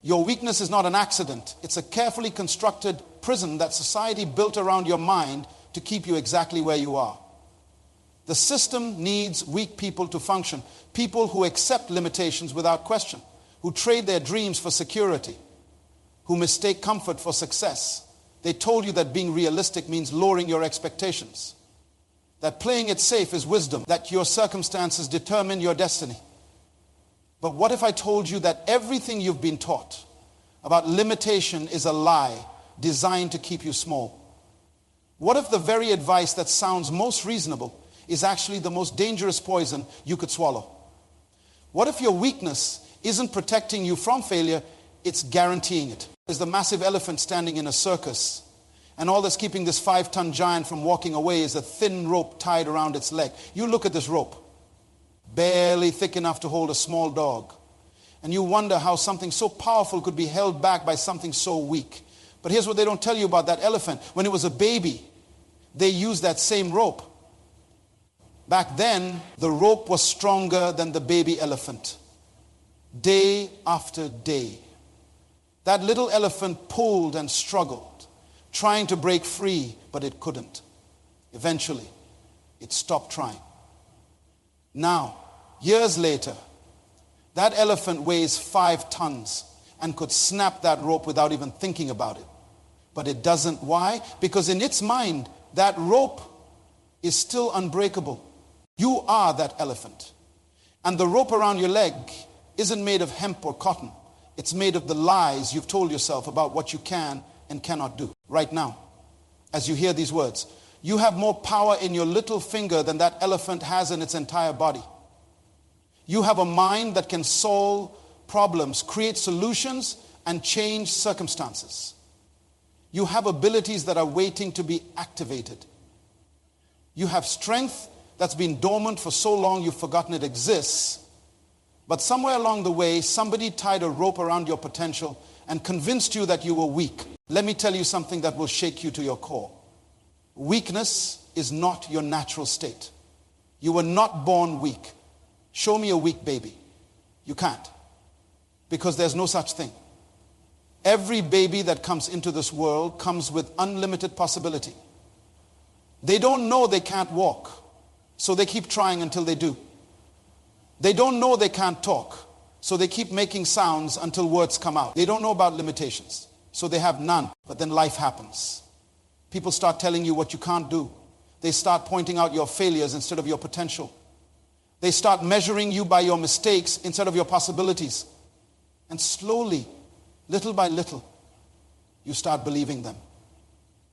Your weakness is not an accident. It's a carefully constructed prison that society built around your mind to keep you exactly where you are. The system needs weak people to function, people who accept limitations without question, who trade their dreams for security, who mistake comfort for success. They told you that being realistic means lowering your expectations, that playing it safe is wisdom, that your circumstances determine your destiny. But what if I told you that everything you've been taught about limitation is a lie designed to keep you small? What if the very advice that sounds most reasonable is actually the most dangerous poison you could swallow? What if your weakness isn't protecting you from failure, it's guaranteeing it? There's the massive elephant standing in a circus, and all that's keeping this 5-ton giant from walking away is a thin rope tied around its leg. You look at this rope, barely thick enough to hold a small dog, and you wonder how something so powerful could be held back by something so weak. But here's what they don't tell you about that elephant. When it was a baby, they used that same rope. Back then, the rope was stronger than the baby elephant. Day after day, that little elephant pulled and struggled, trying to break free, but it couldn't. Eventually, it stopped trying. Now, years later, that elephant weighs 5 tons and could snap that rope without even thinking about it. But it doesn't. Why? Because in its mind, that rope is still unbreakable. You are that elephant. And the rope around your leg isn't made of hemp or cotton. It's made of the lies you've told yourself about what you can and cannot do. Right now, as you hear these words, you have more power in your little finger than that elephant has in its entire body. You have a mind that can solve problems, create solutions, and change circumstances. You have abilities that are waiting to be activated. You have strength that's been dormant for so long you've forgotten it exists. But somewhere along the way, somebody tied a rope around your potential and convinced you that you were weak. Let me tell you something that will shake you to your core. Weakness is not your natural state. You were not born weak. Show me a weak baby. You can't. Because there's no such thing. Every baby that comes into this world comes with unlimited possibility. They don't know they can't walk, so they keep trying until they do. They don't know they can't talk, so they keep making sounds until words come out. They don't know about limitations, so they have none. But then life happens. People start telling you what you can't do. They start pointing out your failures instead of your potential. They start measuring you by your mistakes instead of your possibilities. And slowly, little by little, you start believing them.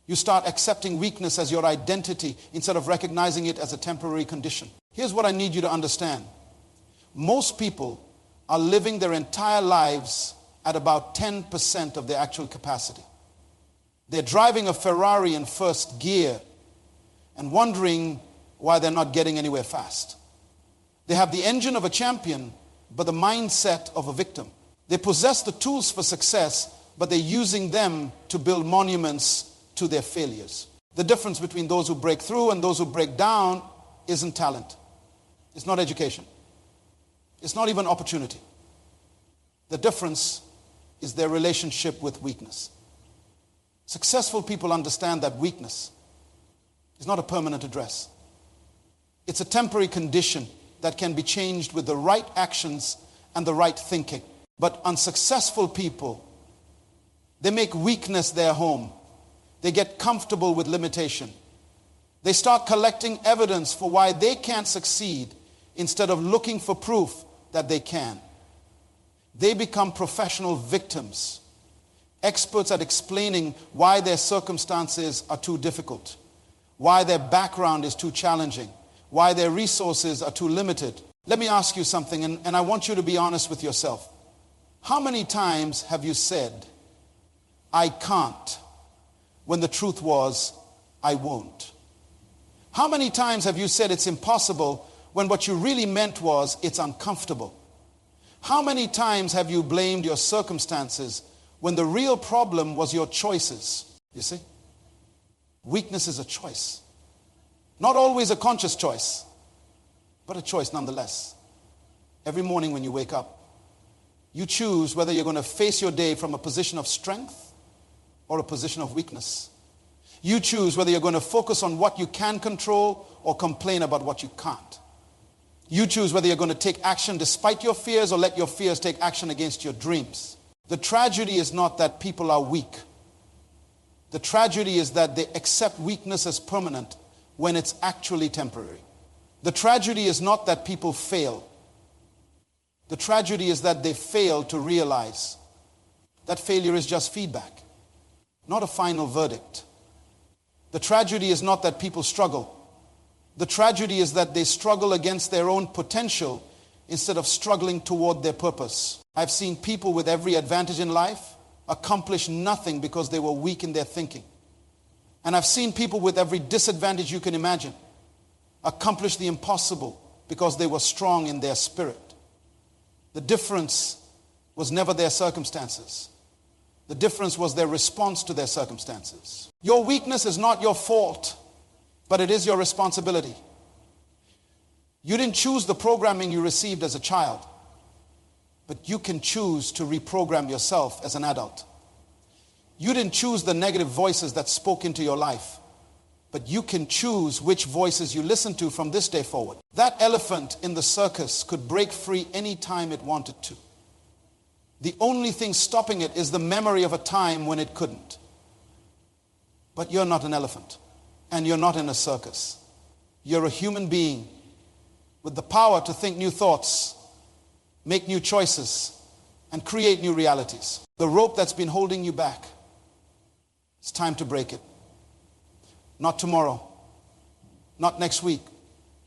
You start accepting weakness as your identity instead of recognizing it as a temporary condition. Here's what I need you to understand. Most people are living their entire lives at about 10% of their actual capacity. They're driving a Ferrari in first gear and wondering why they're not getting anywhere fast. They have the engine of a champion, but the mindset of a victim. They possess the tools for success, but they're using them to build monuments to their failures. The difference between those who break through and those who break down isn't talent. It's not education. It's not even opportunity. The difference is their relationship with weakness. Successful people understand that weakness is not a permanent address. It's a temporary condition that can be changed with the right actions and the right thinking. But unsuccessful people, they make weakness their home. They get comfortable with limitation. They start collecting evidence for why they can't succeed instead of looking for proof that they can. They become professional victims, experts at explaining why their circumstances are too difficult, why their background is too challenging, why their resources are too limited. Let me ask you something, and I want you to be honest with yourself. How many times have you said, I can't, when the truth was, I won't? How many times have you said it's impossible when what you really meant was it's uncomfortable? How many times have you blamed your circumstances when the real problem was your choices? You see? Weakness is a choice. Not always a conscious choice, but a choice nonetheless. Every morning when you wake up, You choose whether you're going to face your day from a position of strength or a position of weakness. You choose whether you're going to focus on what you can control or complain about what you can't. You choose whether you're going to take action despite your fears or let your fears take action against your dreams. The tragedy is not that people are weak. The tragedy is that they accept weakness as permanent when it's actually temporary. The tragedy is not that people fail. The tragedy is that they fail to realize that failure is just feedback, not a final verdict. The tragedy is not that people struggle. The tragedy is that they struggle against their own potential instead of struggling toward their purpose. I've seen people with every advantage in life accomplish nothing because they were weak in their thinking. And I've seen people with every disadvantage you can imagine accomplish the impossible because they were strong in their spirit. The difference was never their circumstances. The difference was their response to their circumstances. Your weakness is not your fault, but it is your responsibility. You didn't choose the programming you received as a child, but you can choose to reprogram yourself as an adult. You didn't choose the negative voices that spoke into your life, but you can choose which voices you listen to from this day forward. That elephant in the circus could break free any time it wanted to. The only thing stopping it is the memory of a time when it couldn't. But you're not an elephant, and you're not in a circus. You're a human being with the power to think new thoughts, make new choices, and create new realities. The rope that's been holding you back, it's time to break it. Not tomorrow, not next week,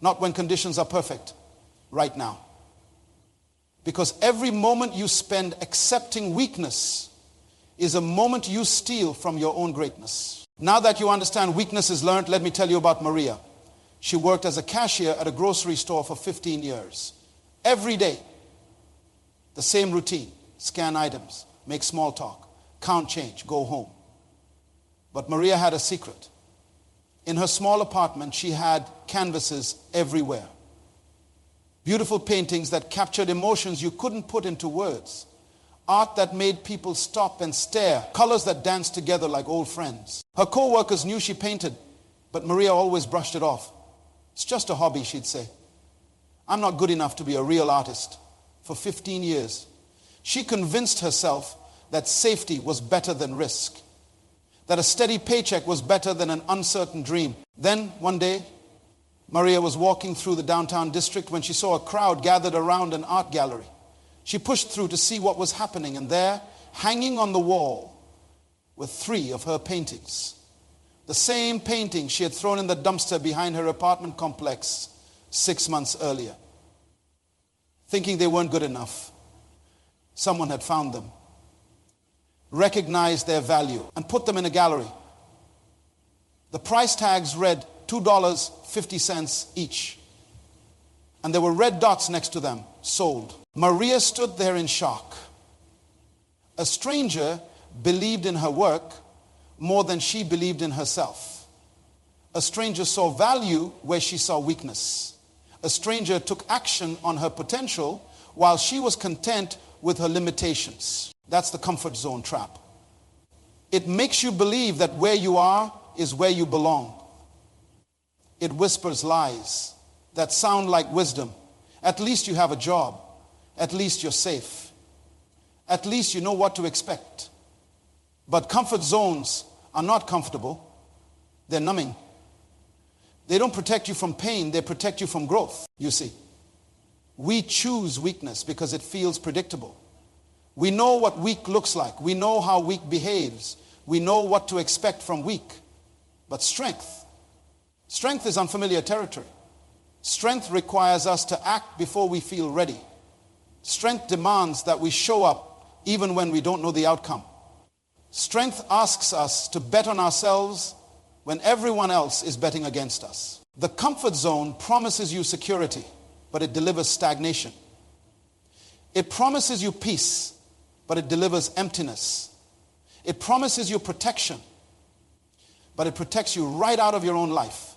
not when conditions are perfect, right now. Because every moment you spend accepting weakness is a moment you steal from your own greatness. Now that you understand weakness is learned, let me tell you about Maria. She worked as a cashier at a grocery store for 15 years. Every day, the same routine: scan items, make small talk, count change, go home. But Maria had a secret. In her small apartment, she had canvases everywhere. Beautiful paintings that captured emotions you couldn't put into words. Art that made people stop and stare. Colors that danced together like old friends. Her co-workers knew she painted, but Maria always brushed it off. It's just a hobby, she'd say. I'm not good enough to be a real artist. For 15 years, she convinced herself that safety was better than risk, that a steady paycheck was better than an uncertain dream. Then, one day, Maria was walking through the downtown district when she saw a crowd gathered around an art gallery. She pushed through to see what was happening, and there, hanging on the wall, were 3 of her paintings. The same painting she had thrown in the dumpster behind her apartment complex 6 months earlier. Thinking they weren't good enough, someone had found them, recognized their value, and put them in a gallery. The price tags read $2.50 each. And there were red dots next to them, sold. Maria stood there in shock. A stranger believed in her work more than she believed in herself. A stranger saw value where she saw weakness. A stranger took action on her potential while she was content with her limitations. That's the comfort zone trap. It makes you believe that where you are is where you belong. It whispers lies that sound like wisdom. At least you have a job. At least you're safe. At least you know what to expect. But comfort zones are not comfortable. They're numbing. They don't protect you from pain. They protect you from growth, you see. We choose weakness because it feels predictable. We know what weak looks like. We know how weak behaves. We know what to expect from weak. But strength is unfamiliar territory. Strength requires us to act before we feel ready. Strength demands that we show up even when we don't know the outcome. Strength asks us to bet on ourselves when everyone else is betting against us. The comfort zone promises you security, but it delivers stagnation. It promises you peace, but it delivers emptiness. It promises you protection, but it protects you right out of your own life.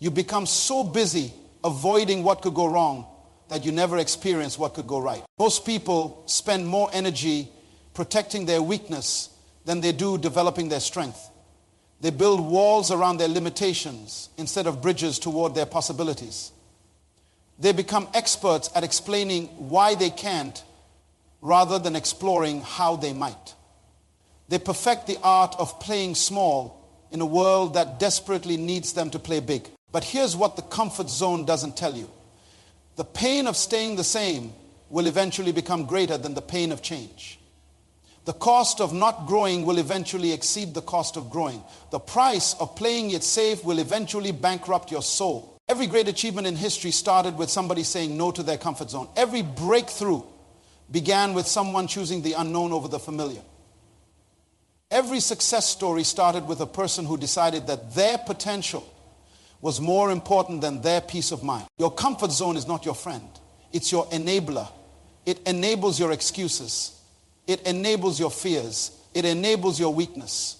You become so busy avoiding what could go wrong that you never experienced what could go right. Most people spend more energy protecting their weakness than they do developing their strength. They build walls around their limitations instead of bridges toward their possibilities. They become experts at explaining why they can't rather than exploring how they might. They perfect the art of playing small in a world that desperately needs them to play big. But here's what the comfort zone doesn't tell you. The pain of staying the same will eventually become greater than the pain of change. The cost of not growing will eventually exceed the cost of growing. The price of playing it safe will eventually bankrupt your soul. Every great achievement in history started with somebody saying no to their comfort zone. Every breakthrough began with someone choosing the unknown over the familiar. Every success story started with a person who decided that their potential was more important than their peace of mind. Your comfort zone is not your friend. It's your enabler. It enables your excuses. It enables your fears. It enables your weakness.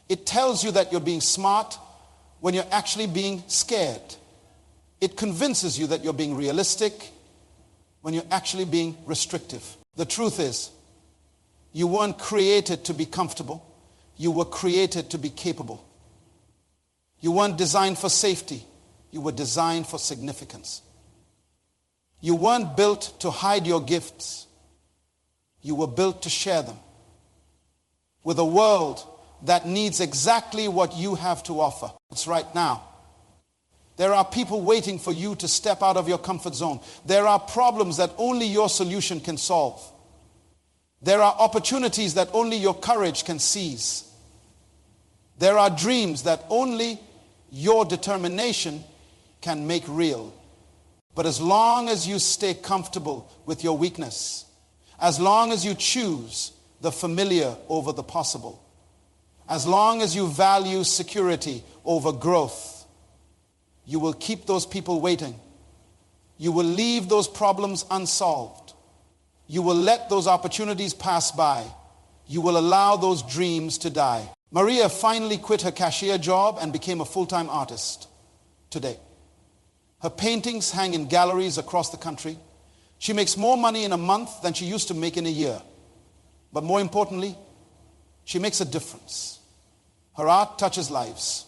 It tells you that you're being smart when you're actually being scared. It convinces you that you're being realistic when you're actually being restrictive. The truth is, you weren't created to be comfortable. You were created to be capable. You weren't designed for safety. You were designed for significance. You weren't built to hide your gifts. You were built to share them with a world that needs exactly what you have to offer. It's right now. There are people waiting for you to step out of your comfort zone. There are problems that only your solution can solve. There are opportunities that only your courage can seize. There are dreams that only your determination can make real. But as long as you stay comfortable with your weakness, as long as you choose the familiar over the possible, as long as you value security over growth, you will keep those people waiting. You will leave those problems unsolved. You will let those opportunities pass by. You will allow those dreams to die. Maria finally quit her cashier job and became a full-time artist today. Her paintings hang in galleries across the country. She makes more money in a month than she used to make in a year. But more importantly, she makes a difference. Her art touches lives,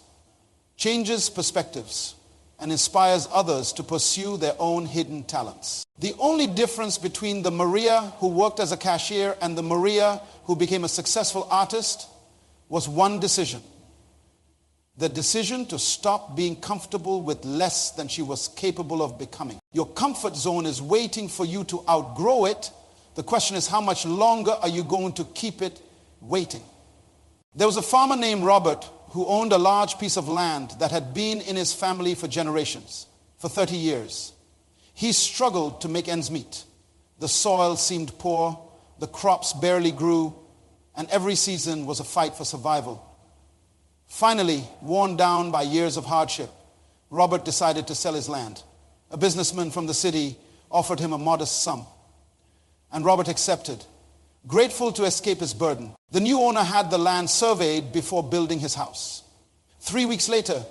changes perspectives, and inspires others to pursue their own hidden talents. The only difference between the Maria who worked as a cashier and the Maria who became a successful artist was one decision. The decision to stop being comfortable with less than she was capable of becoming. Your comfort zone is waiting for you to outgrow it. The question is, how much longer are you going to keep it waiting? There was a farmer named Robert who owned a large piece of land that had been in his family for generations, for 30 years. He struggled to make ends meet. The soil seemed poor, the crops barely grew, and every season was a fight for survival. Finally, worn down by years of hardship, Robert decided to sell his land. A businessman from the city offered him a modest sum, and Robert accepted, grateful to escape his burden. The new owner had the land surveyed before building his house. 3 weeks later,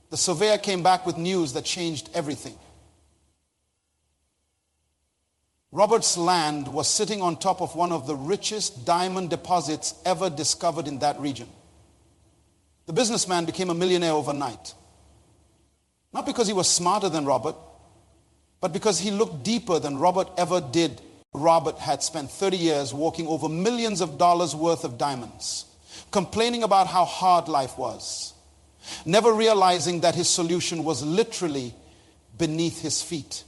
the surveyor came back with news that changed everything. Robert's land was sitting on top of one of the richest diamond deposits ever discovered in that region. The businessman became a millionaire overnight. Not because he was smarter than Robert, but because he looked deeper than Robert ever did. Robert had spent 30 years walking over millions of dollars worth of diamonds, complaining about how hard life was, never realizing that his solution was literally beneath his feet.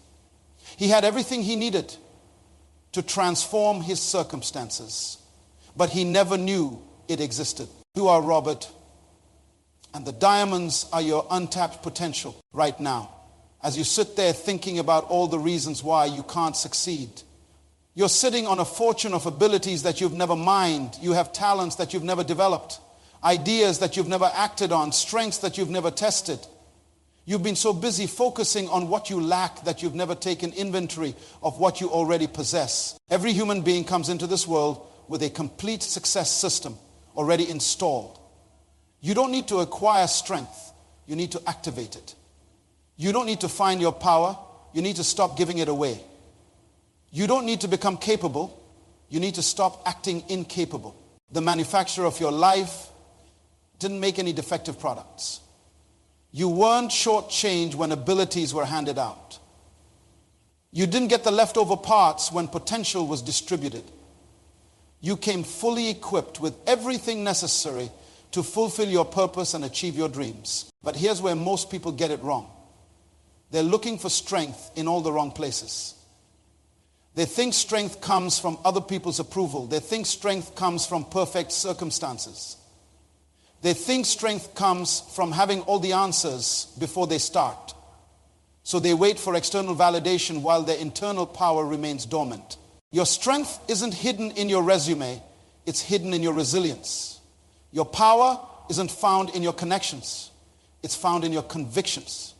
He had everything he needed to transform his circumstances, but he never knew it existed. You are Robert, and the diamonds are your untapped potential right now. As you sit there thinking about all the reasons why you can't succeed, you're sitting on a fortune of abilities that you've never mined. You have talents that you've never developed, ideas that you've never acted on, strengths that you've never tested. You've been so busy focusing on what you lack that you've never taken inventory of what you already possess. Every human being comes into this world with a complete success system already installed. You don't need to acquire strength. You need to activate it. You don't need to find your power. You need to stop giving it away. You don't need to become capable. You need to stop acting incapable. The manufacturer of your life didn't make any defective products. You weren't shortchanged when abilities were handed out. You didn't get the leftover parts when potential was distributed. You came fully equipped with everything necessary to fulfill your purpose and achieve your dreams. But here's where most people get it wrong. They're looking for strength in all the wrong places. They think strength comes from other people's approval. They think strength comes from perfect circumstances. They think strength comes from having all the answers before they start. So they wait for external validation while their internal power remains dormant. Your strength isn't hidden in your resume. It's hidden in your resilience. Your power isn't found in your connections. It's found in your convictions.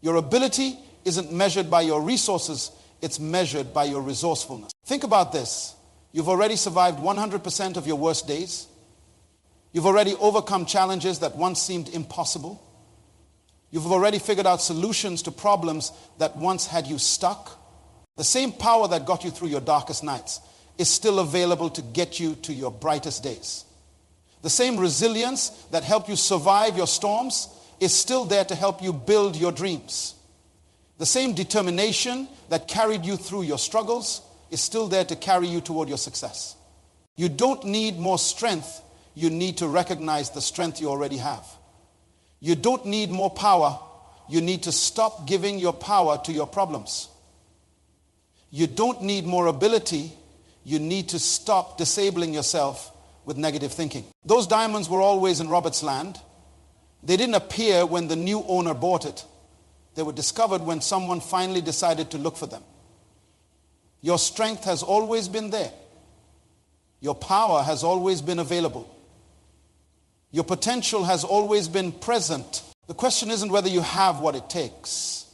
Your ability isn't measured by your resources. It's measured by your resourcefulness. Think about this. You've already survived 100% of your worst days. You've already overcome challenges that once seemed impossible. You've already figured out solutions to problems that once had you stuck. The same power that got you through your darkest nights is still available to get you to your brightest days. The same resilience that helped you survive your storms is still there to help you build your dreams. The same determination that carried you through your struggles is still there to carry you toward your success. You don't need more strength. You need to recognize the strength you already have. You don't need more power. You need to stop giving your power to your problems. You don't need more ability. You need to stop disabling yourself with negative thinking. Those diamonds were always in Robert's land. They didn't appear when the new owner bought it. They were discovered when someone finally decided to look for them. Your strength has always been there. Your power has always been available. Your potential has always been present. The question isn't whether you have what it takes.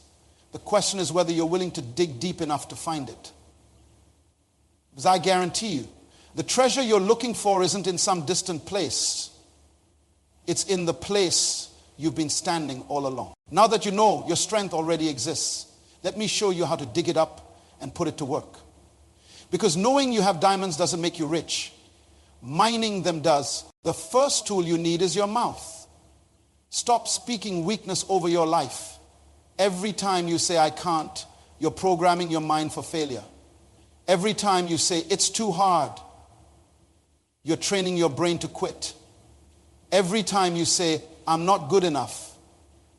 The question is whether you're willing to dig deep enough to find it. Because I guarantee you, the treasure you're looking for isn't in some distant place. It's in the place you've been standing all along. Now that you know your strength already exists, let me show you how to dig it up and put it to work. Because knowing you have diamonds doesn't make you rich. Mining them does. The first tool you need is your mouth. Stop speaking weakness over your life. Every time you say, I can't, you're programming your mind for failure. Every time you say, it's too hard, you're training your brain to quit. Every time you say, I'm not good enough,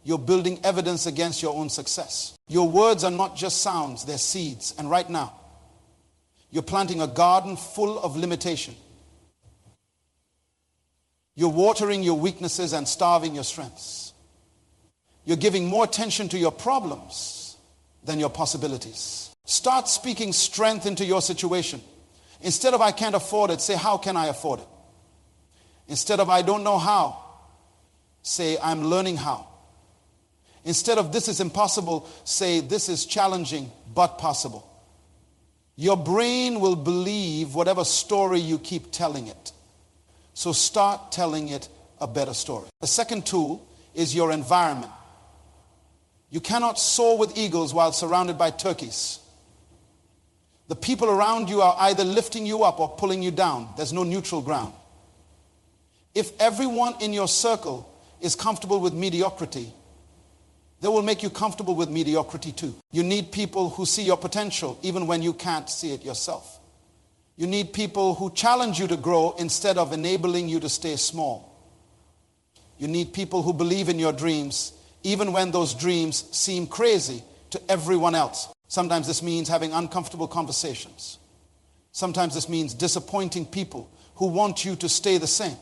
you're building evidence against your own success. Your words are not just sounds, they're seeds. And right now, you're planting a garden full of limitation. You're watering your weaknesses and starving your strengths. You're giving more attention to your problems than your possibilities. Start speaking strength into your situation. Instead of I can't afford it, say how can I afford it? Instead of I don't know how, say I'm learning how. Instead of this is impossible, say this is challenging but possible. Your brain will believe whatever story you keep telling it. So start telling it a better story. The second tool is your environment. You cannot soar with eagles while surrounded by turkeys. The people around you are either lifting you up or pulling you down. There's no neutral ground. If everyone in your circle is comfortable with mediocrity, they will make you comfortable with mediocrity too. You need people who see your potential even when you can't see it yourself. You need people who challenge you to grow instead of enabling you to stay small. You need people who believe in your dreams even when those dreams seem crazy to everyone else. Sometimes this means having uncomfortable conversations. Sometimes this means disappointing people who want you to stay the same.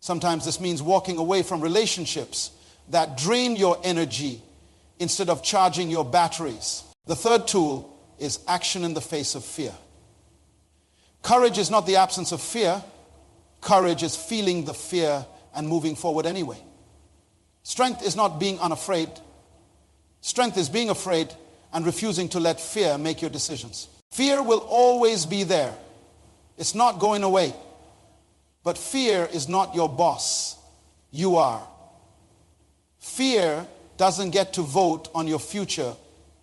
Sometimes this means walking away from relationships that drain your energy instead of charging your batteries. The third tool is action in the face of fear. Courage is not the absence of fear. Courage is feeling the fear and moving forward anyway. Strength is not being unafraid. Strength is being afraid and refusing to let fear make your decisions. Fear will always be there. It's not going away. But fear is not your boss. You are. Fear doesn't get to vote on your future.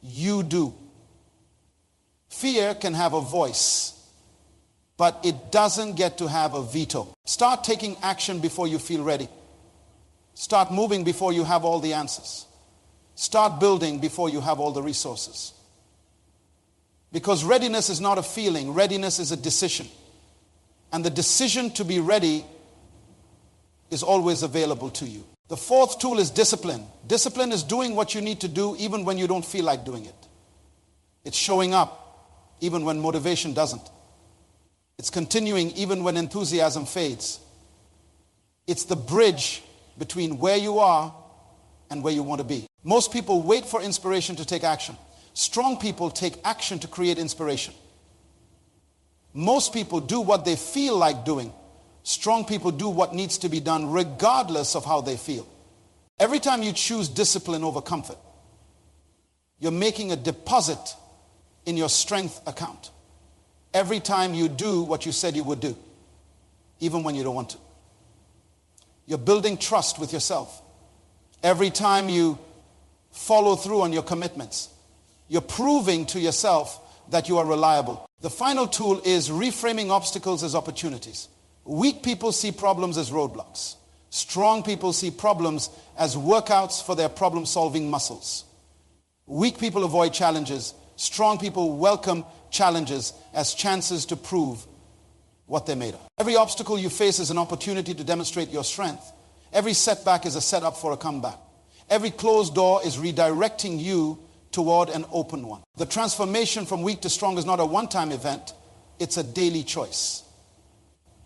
You do. Fear can have a voice, but it doesn't get to have a veto. Start taking action before you feel ready. Start moving before you have all the answers. Start building before you have all the resources. Because readiness is not a feeling. Readiness is a decision. And the decision to be ready is always available to you. The fourth tool is discipline. Discipline is doing what you need to do even when you don't feel like doing it. It's showing up even when motivation doesn't. It's continuing even when enthusiasm fades. It's the bridge between where you are and where you want to be. Most people wait for inspiration to take action. Strong people take action to create inspiration. Most people do what they feel like doing. Strong people do what needs to be done regardless of how they feel. Every time you choose discipline over comfort, you're making a deposit in your strength account. Every time you do what you said you would do, even when you don't want to. You're building trust with yourself. Every time you follow through on your commitments, you're proving to yourself that you are reliable. The final tool is reframing obstacles as opportunities. Weak people see problems as roadblocks. Strong people see problems as workouts for their problem-solving muscles. Weak people avoid challenges. Strong people welcome challenges as chances to prove what they're made of. Every obstacle you face is an opportunity to demonstrate your strength. Every setback is a setup for a comeback. Every closed door is redirecting you toward an open one. The transformation from weak to strong is not a one-time event. It's a daily choice.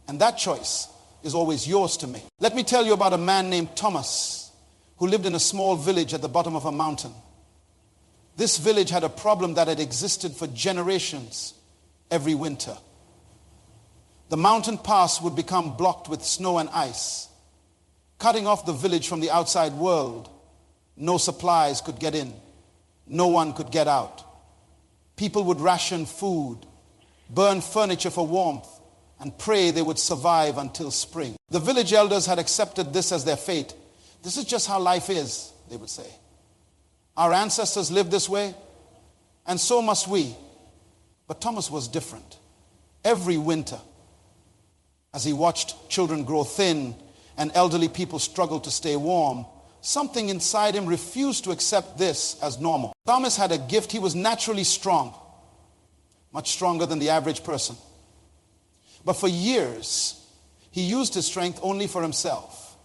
And that choice is always yours to make. Let me tell you about a man named Thomas who lived in a small village at the bottom of a mountain. This village had a problem that had existed for generations every winter. The mountain pass would become blocked with snow and ice, cutting off the village from the outside world. No supplies could get in. No one could get out. People would ration food, burn furniture for warmth, and pray they would survive until spring. The village elders had accepted this as their fate. This is just how life is, they would say. Our ancestors lived this way, and so must we. But Thomas was different. Every winter, as he watched children grow thin and elderly people struggle to stay warm, something inside him refused to accept this as normal. Thomas had a gift. He was naturally strong, much stronger than the average person. But for years, he used his strength only for himself.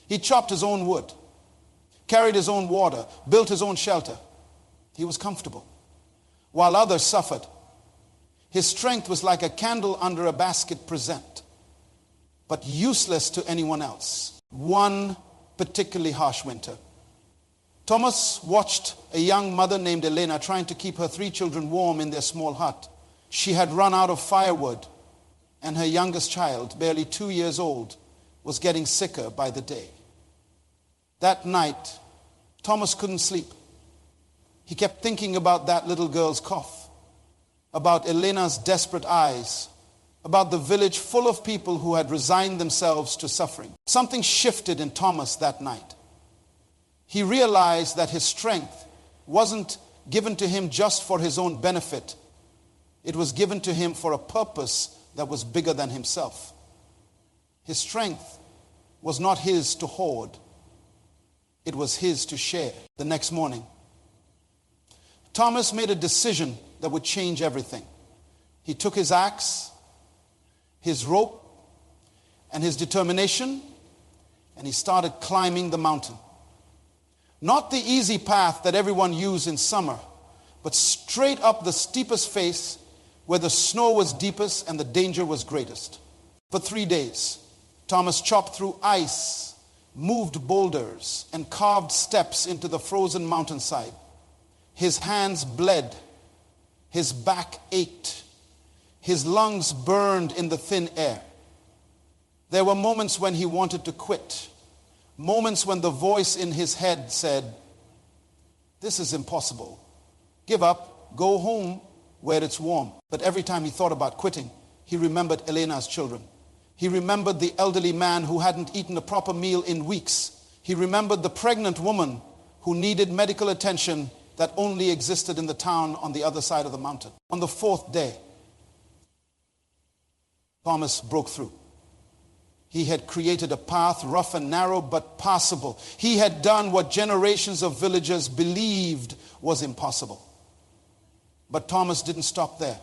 He chopped his own wood, carried his own water, built his own shelter. He was comfortable, while others suffered. His strength was like a candle under a basket present, but useless to anyone else. One particularly harsh winter, Thomas watched a young mother named Elena trying to keep her 3 children warm in their small hut. She had run out of firewood, and her youngest child, barely 2 years old, was getting sicker by the day. That night, Thomas couldn't sleep. He kept thinking about that little girl's cough, about Elena's desperate eyes, about the village full of people who had resigned themselves to suffering. Something shifted in Thomas that night. He realized that his strength wasn't given to him just for his own benefit. It was given to him for a purpose that was bigger than himself. His strength was not his to hoard. It was his to share. The next morning, Thomas made a decision that would change everything. He took his axe, his rope, and his determination, and he started climbing the mountain. Not the easy path that everyone used in summer, but straight up the steepest face where the snow was deepest and the danger was greatest. For 3 days, Thomas chopped through ice, moved boulders, and carved steps into the frozen mountainside. His hands bled, his back ached, his lungs burned in the thin air. There were moments when he wanted to quit, moments when the voice in his head said, "This is impossible. Give up, go home where it's warm." But every time he thought about quitting, he remembered Elena's children. He remembered the elderly man who hadn't eaten a proper meal in weeks. He remembered the pregnant woman who needed medical attention that only existed in the town on the other side of the mountain. On the fourth day, Thomas broke through. He had created a path, rough and narrow, but passable. He had done what generations of villagers believed was impossible. But Thomas didn't stop there.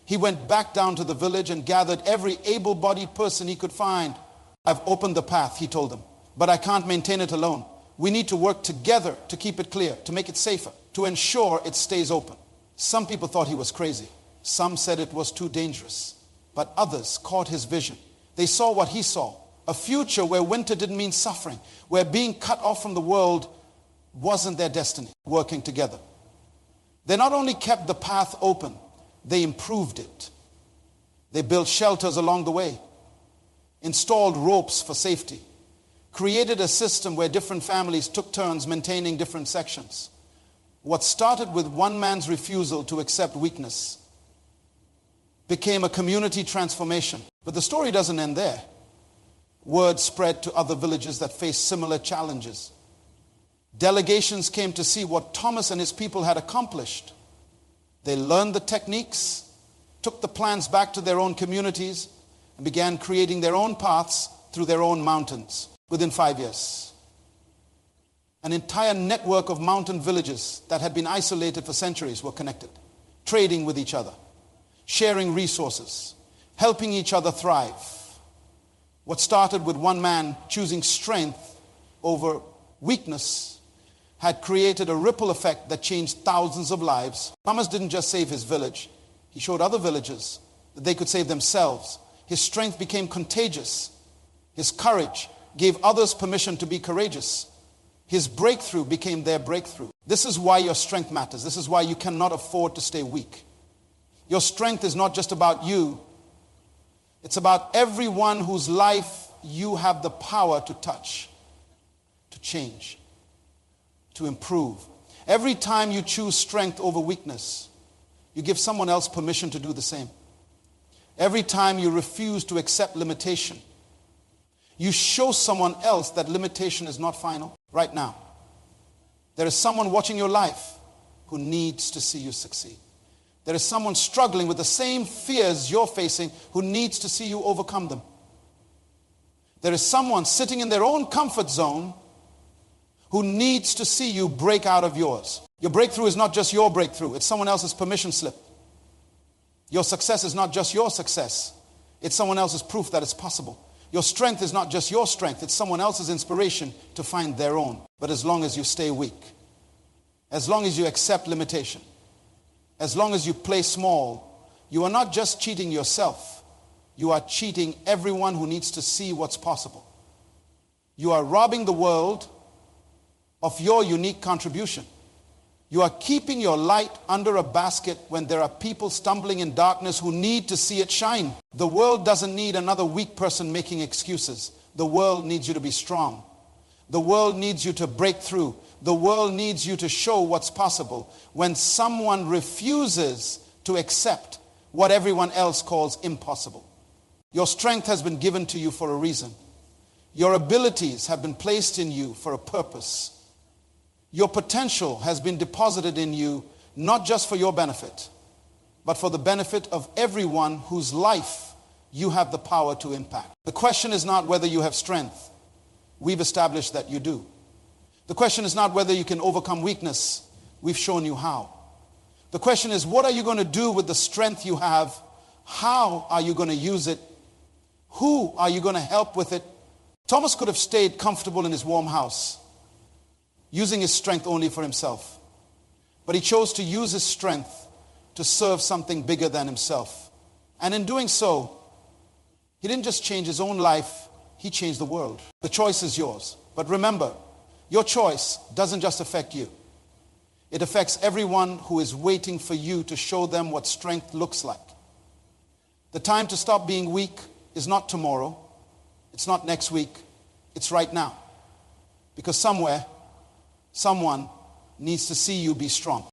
He went back down to the village and gathered every able-bodied person he could find. I've opened the path, he told them, but I can't maintain it alone. We need to work together to keep it clear, to make it safer, to ensure it stays open. Some people thought he was crazy. Some said it was too dangerous. But others caught his vision. They saw what he saw, a future where winter didn't mean suffering, where being cut off from the world wasn't their destiny, working together. They not only kept the path open, they improved it. They built shelters along the way, installed ropes for safety, created a system where different families took turns maintaining different sections. What started with one man's refusal to accept weakness became a community transformation. But the story doesn't end there. Word spread to other villages that faced similar challenges. Delegations came to see what Thomas and his people had accomplished. They learned the techniques, took the plans back to their own communities, and began creating their own paths through their own mountains. Within 5 years, an entire network of mountain villages that had been isolated for centuries were connected, trading with each other, sharing resources, helping each other thrive. What started with one man choosing strength over weakness had created a ripple effect that changed thousands of lives. Thomas didn't just save his village. He showed other villages that they could save themselves. His strength became contagious. His courage gave others permission to be courageous. His breakthrough became their breakthrough. This is why your strength matters. This is why you cannot afford to stay weak. Your strength is not just about you. It's about everyone whose life you have the power to touch, to change, to improve. Every time you choose strength over weakness, you give someone else permission to do the same. Every time you refuse to accept limitation, you show someone else that limitation is not final. Right now, there is someone watching your life who needs to see you succeed. There is someone struggling with the same fears you're facing who needs to see you overcome them. There is someone sitting in their own comfort zone who needs to see you break out of yours. Your breakthrough is not just your breakthrough. It's someone else's permission slip. Your success is not just your success. It's someone else's proof that it's possible. Your strength is not just your strength. It's someone else's inspiration to find their own. But as long as you stay weak, as long as you accept limitation, as long as you play small, you are not just cheating yourself. You are cheating everyone who needs to see what's possible. You are robbing the world of your unique contribution. You are keeping your light under a basket when there are people stumbling in darkness who need to see it shine. The world doesn't need another weak person making excuses. The world needs you to be strong. The world needs you to break through. The world needs you to show what's possible. When someone refuses to accept what everyone else calls impossible. Your strength has been given to you for a reason. Your abilities have been placed in you for a purpose. Your potential has been deposited in you, not just for your benefit, but for the benefit of everyone whose life you have the power to impact. The question is not whether you have strength. We've established that you do. The question is not whether you can overcome weakness. We've shown you how. The question is, what are you going to do with the strength you have? How are you going to use it? Who are you going to help with it? Thomas could have stayed comfortable in his warm house, using his strength only for himself. But he chose to use his strength to serve something bigger than himself. And in doing so, he didn't just change his own life, he changed the world. The choice is yours. But remember, your choice doesn't just affect you. It affects everyone who is waiting for you to show them what strength looks like. The time to stop being weak is not tomorrow. It's not next week. It's right now. Because somewhere, someone needs to see you be strong.